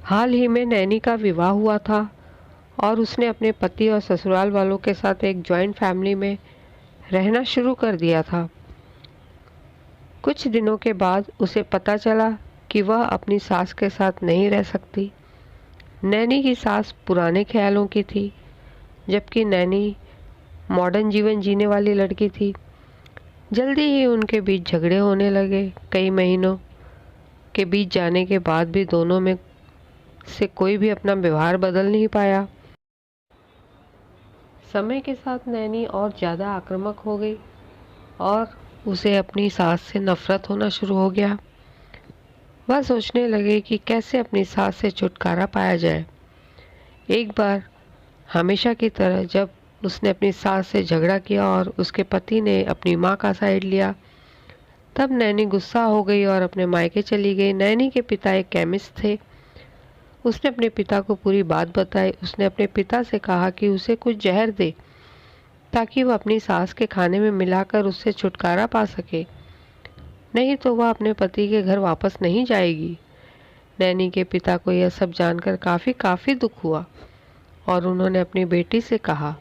हाल ही में नैनी का विवाह हुआ था और उसने अपने पति और ससुराल वालों के साथ एक जॉइंट फैमिली में रहना शुरू कर दिया था। कुछ दिनों के बाद उसे पता चला कि वह अपनी सास के साथ नहीं रह सकती। नैनी की सास पुराने ख्यालों की थी, जबकि नैनी मॉडर्न जीवन जीने वाली लड़की थी। जल्दी ही उनके बीच झगड़े होने लगे। कई महीनों के बीत जाने के बाद भी दोनों में से कोई भी अपना व्यवहार बदल नहीं पाया। समय के साथ नैनी और ज़्यादा आक्रामक हो गई और उसे अपनी सास से नफरत होना शुरू हो गया। वह सोचने लगे कि कैसे अपनी सास से छुटकारा पाया जाए। एक बार हमेशा की तरह जब उसने अपनी सास से झगड़ा किया और उसके पति ने अपनी माँ का साइड लिया, तब नैनी गुस्सा हो गई और अपने मायके चली गई। नैनी के पिता एक केमिस्ट थे। उसने अपने पिता को पूरी बात बताई। उसने अपने पिता से कहा कि उसे कुछ जहर दे ताकि वह अपनी सास के खाने में मिलाकर उससे छुटकारा पा सके, नहीं तो वह अपने पति के घर वापस नहीं जाएगी। नैनी के पिता को यह सब जानकर काफ़ी दुख हुआ और उन्होंने अपनी बेटी से कहा,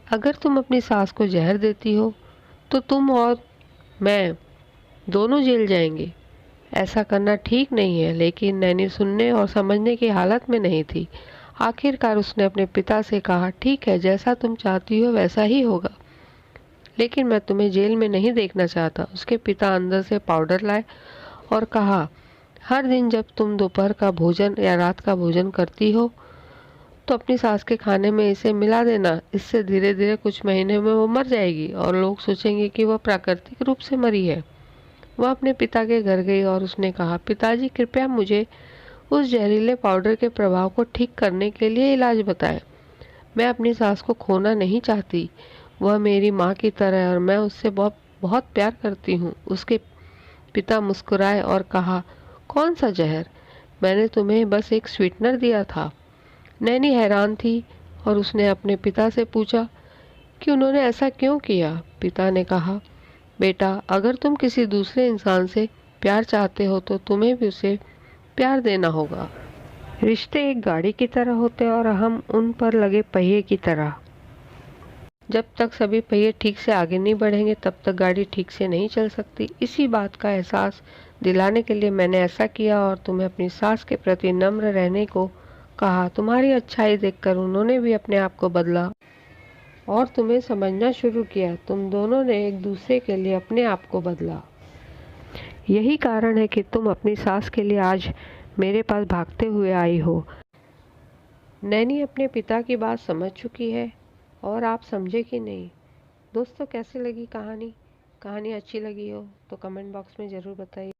अगर तुम अपनी सास को जहर देती हो तो तुम और मैं दोनों जेल जाएंगे। ऐसा करना ठीक नहीं है। लेकिन नैनी सुनने और समझने की हालत में नहीं थी। आखिरकार उसने अपने पिता से कहा, ठीक है, जैसा तुम चाहती हो वैसा ही होगा, लेकिन मैं तुम्हें जेल में नहीं देखना चाहता। उसके पिता अंदर से पाउडर लाए और कहा, हर दिन जब तुम दोपहर का भोजन या रात का भोजन करती हो तो अपनी सास के खाने में इसे मिला देना। इससे धीरे धीरे कुछ महीने में वो मर जाएगी और लोग सोचेंगे कि वह प्राकृतिक रूप से मरी है। वह अपने पिता के घर गई और उसने कहा, पिताजी, कृपया मुझे उस जहरीले पाउडर के प्रभाव को ठीक करने के लिए इलाज बताएं। मैं अपनी सास को खोना नहीं चाहती। वह मेरी माँ की तरह है और मैं उससे बहुत बहुत प्यार करती हूँ। उसके पिता मुस्कुराए और कहा, कौन सा जहर? मैंने तुम्हें बस एक स्वीटनर दिया था। नैनी हैरान थी और उसने अपने पिता से पूछा कि उन्होंने ऐसा क्यों किया। पिता ने कहा, बेटा, अगर तुम किसी दूसरे इंसान से प्यार चाहते हो तो तुम्हें भी उसे प्यार देना होगा। रिश्ते एक गाड़ी की तरह होते हैं और हम उन पर लगे पहिए की तरह। जब तक सभी पहिए ठीक से आगे नहीं बढ़ेंगे तब तक गाड़ी ठीक से नहीं चल सकती। इसी बात का एहसास दिलाने के लिए मैंने ऐसा किया और तुम्हें अपनी सास के प्रति नम्र रहने को कहा। तुम्हारी अच्छाई देखकर उन्होंने भी अपने आप को बदला और तुम्हें समझना शुरू किया। तुम दोनों ने एक दूसरे के लिए अपने आप को बदला। यही कारण है कि तुम अपनी सास के लिए आज मेरे पास भागते हुए आई हो। नैनी अपने पिता की बात समझ चुकी है और आप समझे कि नहीं। दोस्तों, कैसी लगी कहानी? कहानी अच्छी लगी हो तो कमेंट बॉक्स में ज़रूर बताइए।